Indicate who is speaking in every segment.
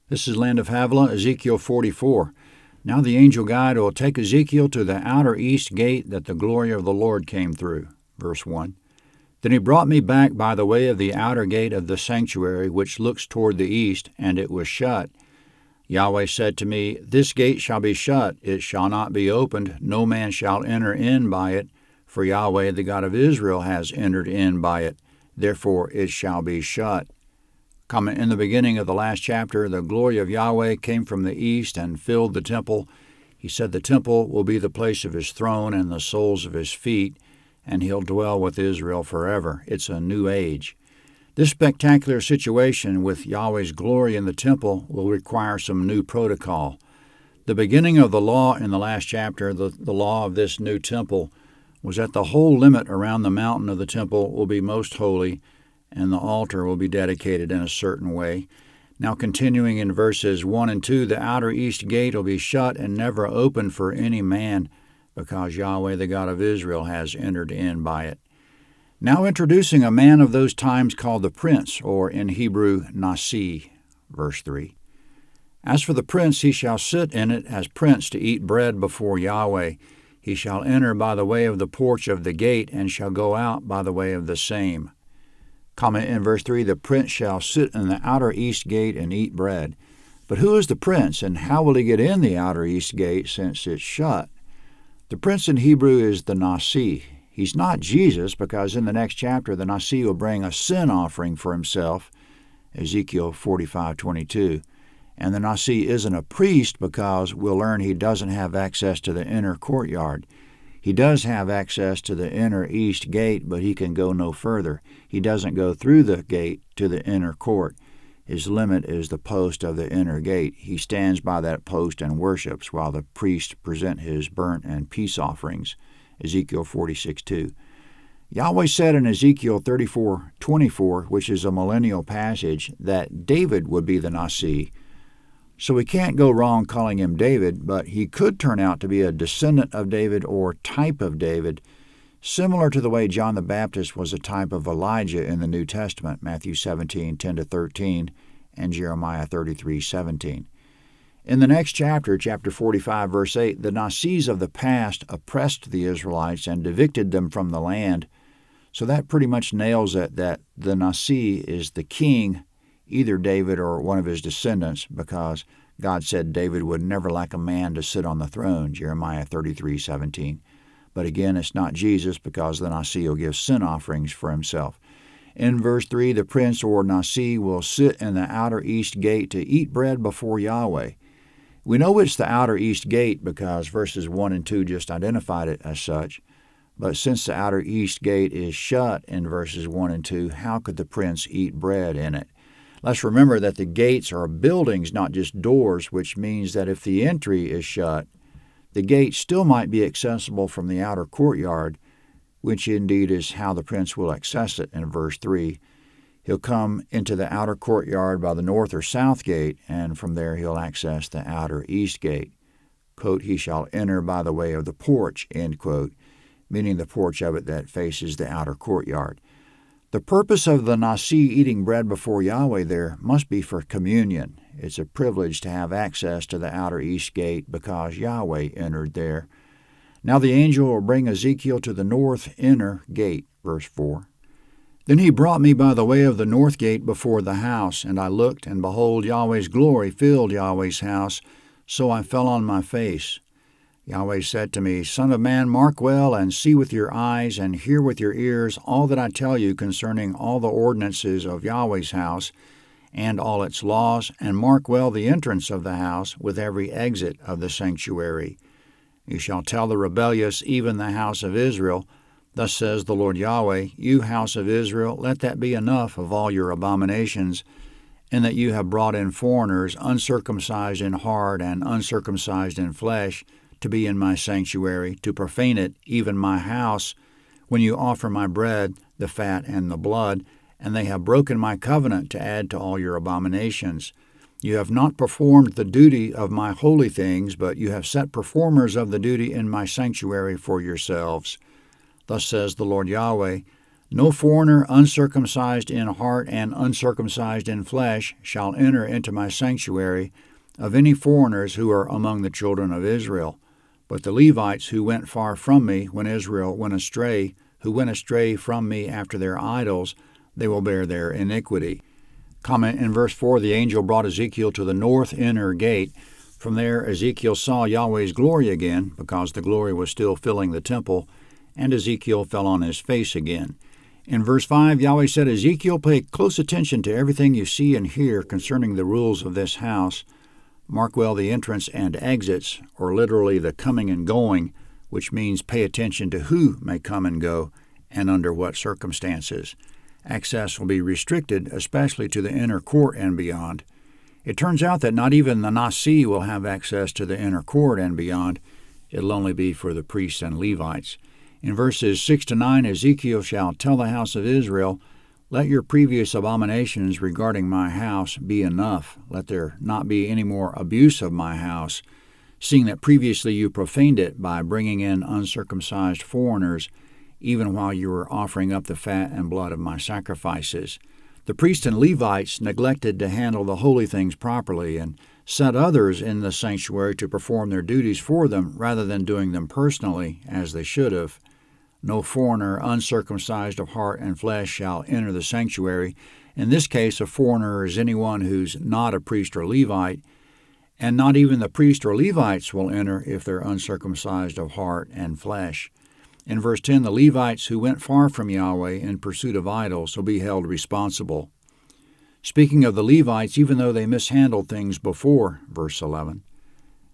Speaker 1: This is Land of Havilah, Ezekiel 44. Now the angel guide will take Ezekiel to the outer east gate that the glory of the Lord came through. Verse 1. Then he brought me back by the way of the outer gate of the sanctuary, which looks toward the east, and it was shut. Yahweh said to me, This gate shall be shut, it shall not be opened, no man shall enter in by it, for Yahweh the God of Israel has entered in by it, therefore it shall be shut. Comment in the beginning of the last chapter, the glory of Yahweh came from the east and filled the temple. He said the temple will be the place of his throne and the soles of his feet, and he'll dwell with Israel forever. It's a new age. This spectacular situation with Yahweh's glory in the temple will require some new protocol. The beginning of the law in the last chapter, the law of this new temple, was that the whole limit around the mountain of the temple will be most holy, and the altar will be dedicated in a certain way. Now continuing in verses 1 and 2, the outer east gate will be shut and never opened for any man, because Yahweh the God of Israel has entered in by it. Now introducing a man of those times called the prince, or in Hebrew, Nasi, verse 3. As for the prince, he shall sit in it as prince to eat bread before Yahweh. He shall enter by the way of the porch of the gate, and shall go out by the way of the same. Comment in verse 3, the prince shall sit in the outer east gate and eat bread. But who is the prince, and how will he get in the outer east gate since it's shut? The prince in Hebrew is the Nasi. He's not Jesus, because in the next chapter the Nasi will bring a sin offering for himself, Ezekiel 45:22. And the Nasi isn't a priest because we'll learn he doesn't have access to the inner courtyard. He does have access to the inner east gate, but he can go no further. He doesn't go through the gate to the inner court. His limit is the post of the inner gate. He stands by that post and worships while the priests present his burnt and peace offerings, Ezekiel 46:2. Yahweh said in Ezekiel 34:24, which is a millennial passage, that David would be the Nasi. So we can't go wrong calling him David, but he could turn out to be a descendant of David or type of David, similar to the way John the Baptist was a type of Elijah in the New Testament, Matthew 17:10-13, and Jeremiah 33:17. In the next chapter, chapter 45, verse 8, the Nasis of the past oppressed the Israelites and evicted them from the land. So that pretty much nails it that the Nasi is the king, either David or one of his descendants, because God said David would never lack a man to sit on the throne, Jeremiah 33:17. But again, it's not Jesus, because the Nasi will give sin offerings for himself. In verse 3, the prince or Nasi will sit in the outer east gate to eat bread before Yahweh. We know it's the outer east gate because verses 1 and 2 just identified it as such. But since the outer east gate is shut in verses 1 and 2, how could the prince eat bread in it? Let's remember that the gates are buildings, not just doors, which means that if the entry is shut, the gate still might be accessible from the outer courtyard, which indeed is how the prince will access it in verse 3. He'll come into the outer courtyard by the north or south gate, and from there he'll access the outer east gate. Quote, he shall enter by the way of the porch, end quote, meaning the porch of it that faces the outer courtyard. The purpose of the Nasi eating bread before Yahweh there must be for communion. It's a privilege to have access to the outer east gate because Yahweh entered there. Now the angel will bring Ezekiel to the north inner gate, verse 4. Then he brought me by the way of the north gate before the house, and I looked, and behold, Yahweh's glory filled Yahweh's house, so I fell on my face. Yahweh said to me, Son of man, mark well, and see with your eyes, and hear with your ears all that I tell you concerning all the ordinances of Yahweh's house, and all its laws, and mark well the entrance of the house with every exit of the sanctuary. You shall tell the rebellious, even the house of Israel, Thus says the Lord Yahweh, You house of Israel, let that be enough of all your abominations, and that you have brought in foreigners, uncircumcised in heart and uncircumcised in flesh, to be in my sanctuary, to profane it, even my house, when you offer my bread, the fat and the blood, and they have broken my covenant to add to all your abominations. You have not performed the duty of my holy things, but you have set performers of the duty in my sanctuary for yourselves. Thus says the Lord Yahweh, No foreigner uncircumcised in heart and uncircumcised in flesh shall enter into my sanctuary of any foreigners who are among the children of Israel. But the Levites who went far from me when Israel went astray, who went astray from me after their idols, they will bear their iniquity. Comment in verse 4, the angel brought Ezekiel to the north inner gate. From there Ezekiel saw Yahweh's glory again, because the glory was still filling the temple, and Ezekiel fell on his face again. In verse 5, Yahweh said, Ezekiel, pay close attention to everything you see and hear concerning the rules of this house. Mark well the entrance and exits, or literally the coming and going, which means pay attention to who may come and go and under what circumstances. Access will be restricted, especially to the inner court and beyond. It turns out that not even the Nasi will have access to the inner court and beyond. It'll only be for the priests and Levites. In verses 6 to 9, Ezekiel shall tell the house of Israel, let your previous abominations regarding my house be enough. Let there not be any more abuse of my house, seeing that previously you profaned it by bringing in uncircumcised foreigners, even while you were offering up the fat and blood of my sacrifices. The priests and Levites neglected to handle the holy things properly and set others in the sanctuary to perform their duties for them rather than doing them personally, as they should have. No foreigner uncircumcised of heart and flesh shall enter the sanctuary. In this case, a foreigner is anyone who's not a priest or Levite, and not even the priest or Levites will enter if they're uncircumcised of heart and flesh. In verse 10, the Levites who went far from Yahweh in pursuit of idols will be held responsible. Speaking of the Levites, even though they mishandled things before, verse 11,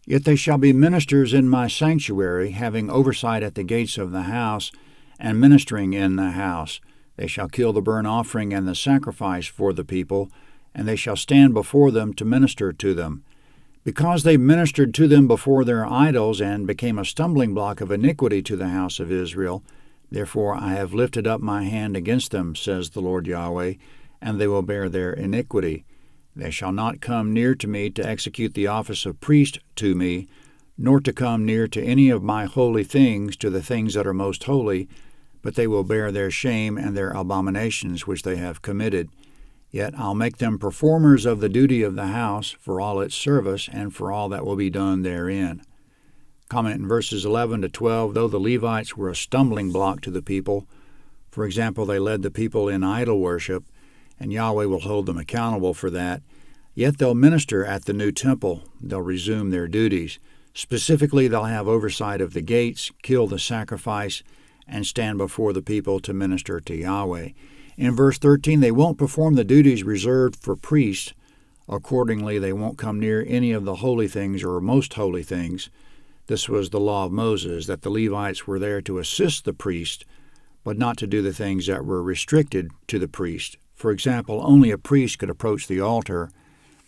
Speaker 1: yet they shall be ministers in my sanctuary, having oversight at the gates of the house, and ministering in the house. They shall kill the burnt offering and the sacrifice for the people, and they shall stand before them to minister to them. Because they ministered to them before their idols, and became a stumbling block of iniquity to the house of Israel, therefore I have lifted up my hand against them, says the Lord Yahweh, and they will bear their iniquity. They shall not come near to me to execute the office of priest to me, nor to come near to any of my holy things, to the things that are most holy, but they will bear their shame and their abominations which they have committed. Yet I'll make them performers of the duty of the house for all its service and for all that will be done therein. Comment in verses 11 to 12, though the Levites were a stumbling block to the people, for example, they led the people in idol worship, and Yahweh will hold them accountable for that, yet they'll minister at the new temple. They'll resume their duties. Specifically, they'll have oversight of the gates, kill the sacrifice, and stand before the people to minister to Yahweh. In verse 13, they won't perform the duties reserved for priests. Accordingly, they won't come near any of the holy things or most holy things. This was the law of Moses, that the Levites were there to assist the priest, but not to do the things that were restricted to the priest. For example, only a priest could approach the altar.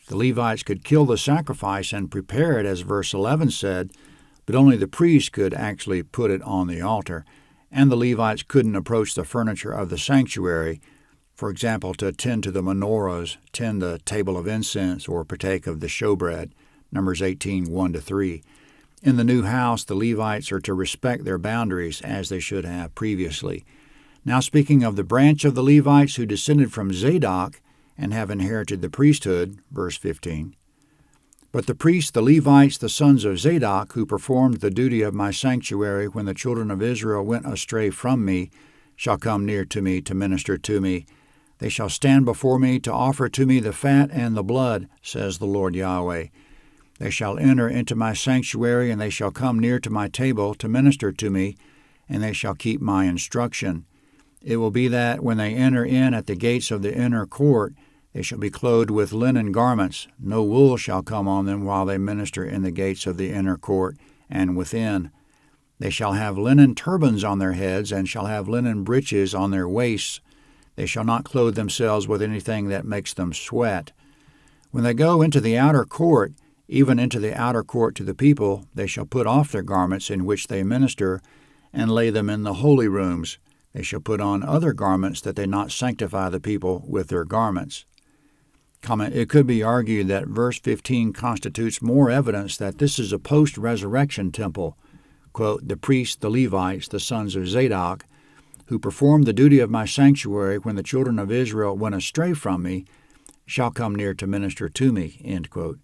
Speaker 1: The Levites could kill the sacrifice and prepare it, as verse 11 said, but only the priest could actually put it on the altar. And the Levites couldn't approach the furniture of the sanctuary, for example, to tend to the menorahs, tend the table of incense, or partake of the showbread, Numbers 18, 1-3. In the new house, the Levites are to respect their boundaries as they should have previously. Now speaking of the branch of the Levites who descended from Zadok and have inherited the priesthood, verse 15. But the priests, the Levites, the sons of Zadok, who performed the duty of my sanctuary when the children of Israel went astray from me, shall come near to me to minister to me. They shall stand before me to offer to me the fat and the blood, says the Lord Yahweh. They shall enter into my sanctuary, and they shall come near to my table to minister to me, and they shall keep my instruction. It will be that when they enter in at the gates of the inner court, they shall be clothed with linen garments. No wool shall come on them while they minister in the gates of the inner court and within. They shall have linen turbans on their heads, and shall have linen breeches on their waists. They shall not clothe themselves with anything that makes them sweat. When they go into the outer court, even into the outer court to the people, they shall put off their garments in which they minister, and lay them in the holy rooms. They shall put on other garments, that they not sanctify the people with their garments. Comment, it could be argued that verse 15 constitutes more evidence that this is a post-resurrection temple. Quote, the priests, the Levites, the sons of Zadok, who perform the duty of my sanctuary when the children of Israel went astray from me, shall come near to minister to me." End quote.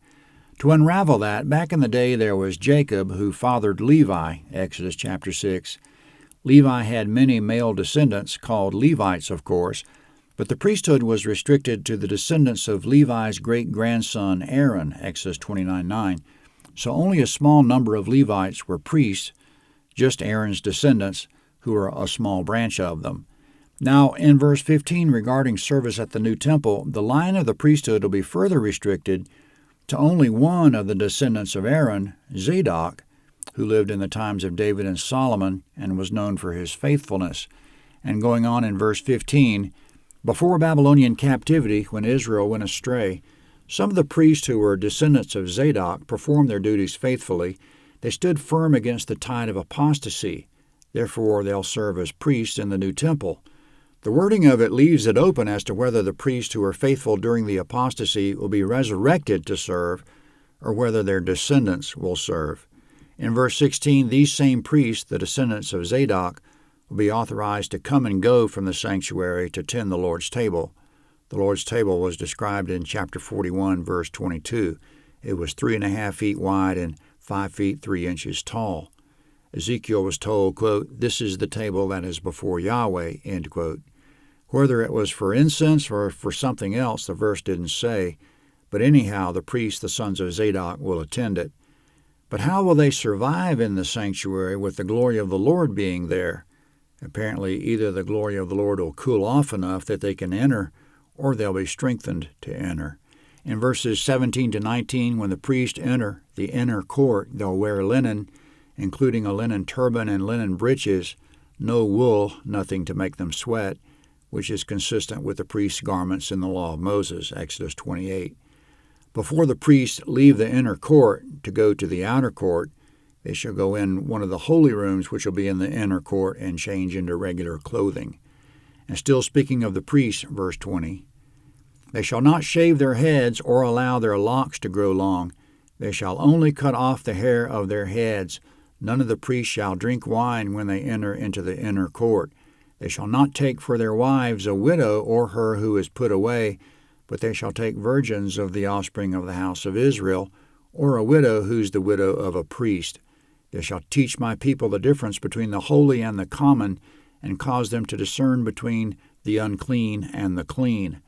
Speaker 1: To unravel that, back in the day there was Jacob who fathered Levi, Exodus chapter 6. Levi had many male descendants, called Levites, of course, but the priesthood was restricted to the descendants of Levi's great-grandson Aaron, Exodus 29:9. So only a small number of Levites were priests, just Aaron's descendants, who were a small branch of them. Now, in verse 15 regarding service at the new temple, the line of the priesthood will be further restricted to only one of the descendants of Aaron, Zadok, who lived in the times of David and Solomon and was known for his faithfulness. And going on in verse 15, before Babylonian captivity, when Israel went astray, some of the priests who were descendants of Zadok performed their duties faithfully. They stood firm against the tide of apostasy. Therefore, they'll serve as priests in the new temple. The wording of it leaves it open as to whether the priests who were faithful during the apostasy will be resurrected to serve, or whether their descendants will serve. In verse 16, these same priests, the descendants of Zadok, will be authorized to come and go from the sanctuary to tend the Lord's table. The Lord's table was described in chapter 41, verse 22. It was 3.5 feet wide and 5 feet 3 inches tall. Ezekiel was told, quote, "This is the table that is before Yahweh," end quote. Whether it was for incense or for something else, the verse didn't say, but anyhow, the priests, the sons of Zadok, will attend it. But how will they survive in the sanctuary with the glory of the Lord being there? Apparently, either the glory of the Lord will cool off enough that they can enter, or they'll be strengthened to enter. In verses 17 to 19, when the priests enter the inner court, they'll wear linen, including a linen turban and linen breeches, no wool, nothing to make them sweat, which is consistent with the priest's garments in the law of Moses, Exodus 28. Before the priests leave the inner court to go to the outer court, they shall go in one of the holy rooms, which will be in the inner court, and change into regular clothing. And still speaking of the priests, verse 20, they shall not shave their heads or allow their locks to grow long. They shall only cut off the hair of their heads. None of the priests shall drink wine when they enter into the inner court. They shall not take for their wives a widow or her who is put away, but they shall take virgins of the offspring of the house of Israel, or a widow who's the widow of a priest. They shall teach my people the difference between the holy and the common, and cause them to discern between the unclean and the clean.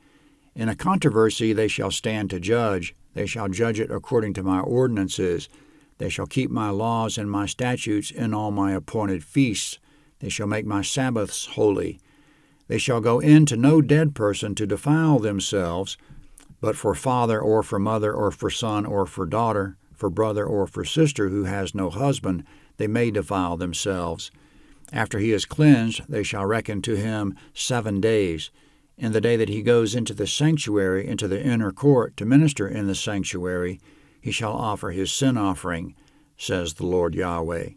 Speaker 1: In a controversy they shall stand to judge. They shall judge it according to my ordinances. They shall keep my laws and my statutes in all my appointed feasts. They shall make my Sabbaths holy. They shall go in to no dead person to defile themselves, but for father or for mother or for son or for daughter, for brother or for sister who has no husband, they may defile themselves. After he is cleansed, they shall reckon to him 7 days. In the day that he goes into the sanctuary, into the inner court, to minister in the sanctuary, he shall offer his sin offering, says the Lord Yahweh.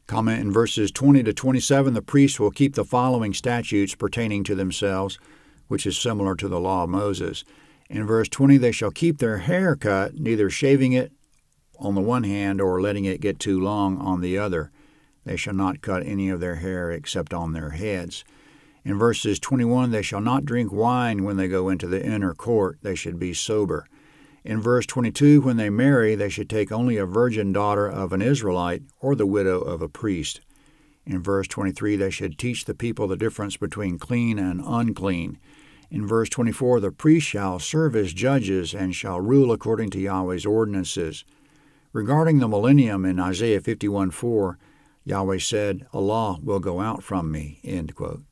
Speaker 1: Comment in verses 20 to 27, the priests will keep the following statutes pertaining to themselves, which is similar to the law of Moses. In verse 20, they shall keep their hair cut, neither shaving it on the one hand or letting it get too long on the other. They shall not cut any of their hair except on their heads. In verses 21, they shall not drink wine when they go into the inner court. They should be sober. In verse 22, when they marry, they should take only a virgin daughter of an Israelite or the widow of a priest. In verse 23, they should teach the people the difference between clean and unclean. In verse 24, the priest shall serve as judges and shall rule according to Yahweh's ordinances. Regarding the millennium in Isaiah 51:4, Yahweh said, "A law will go out from me," end quote.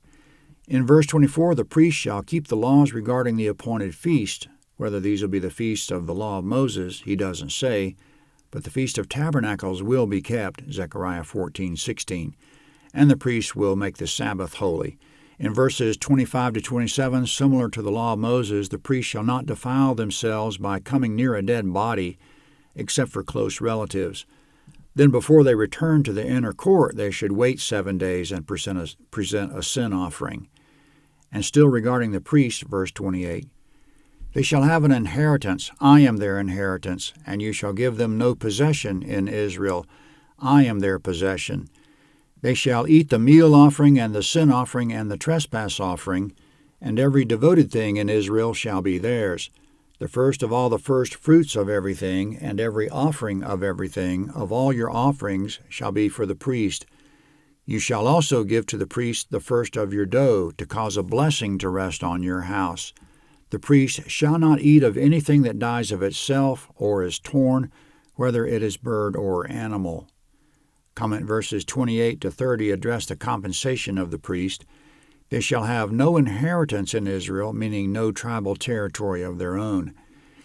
Speaker 1: In verse 24, the priest shall keep the laws regarding the appointed feast. Whether these will be the feasts of the law of Moses, he doesn't say, but the Feast of Tabernacles will be kept, Zechariah 14:16, and the priests will make the Sabbath holy. In verses 25 to 27, similar to the law of Moses, the priests shall not defile themselves by coming near a dead body, except for close relatives. Then before they return to the inner court, they should wait 7 days and present a sin offering. And still regarding the priests, verse 28, they shall have an inheritance. I am their inheritance, and you shall give them no possession in Israel. I am their possession. They shall eat the meal offering and the sin offering and the trespass offering, and every devoted thing in Israel shall be theirs. The first of all the first fruits of everything, and every offering of everything, of all your offerings, shall be for the priest. You shall also give to the priest the first of your dough, to cause a blessing to rest on your house. The priest shall not eat of anything that dies of itself, or is torn, whether it is bird or animal. Comment verses 28 to 30 address the compensation of the priest. They shall have no inheritance in Israel, meaning no tribal territory of their own.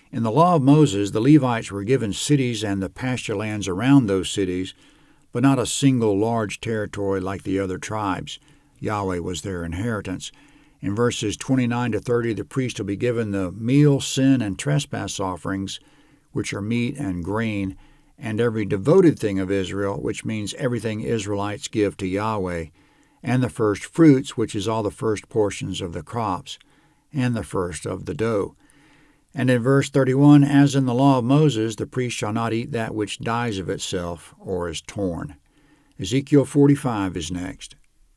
Speaker 1: In the law of Moses, the Levites were given cities and the pasture lands around those cities, but not a single large territory like the other tribes. Yahweh was their inheritance. In verses 29 to 30, the priest will be given the meal, sin, and trespass offerings, which are meat and grain, and every devoted thing of Israel, which means everything Israelites give to Yahweh, and the first fruits, which is all the first portions of the crops, and the first of the dough. And in verse 31, as in the law of Moses, the priest shall not eat that which dies of itself or is torn. Ezekiel 45 is next.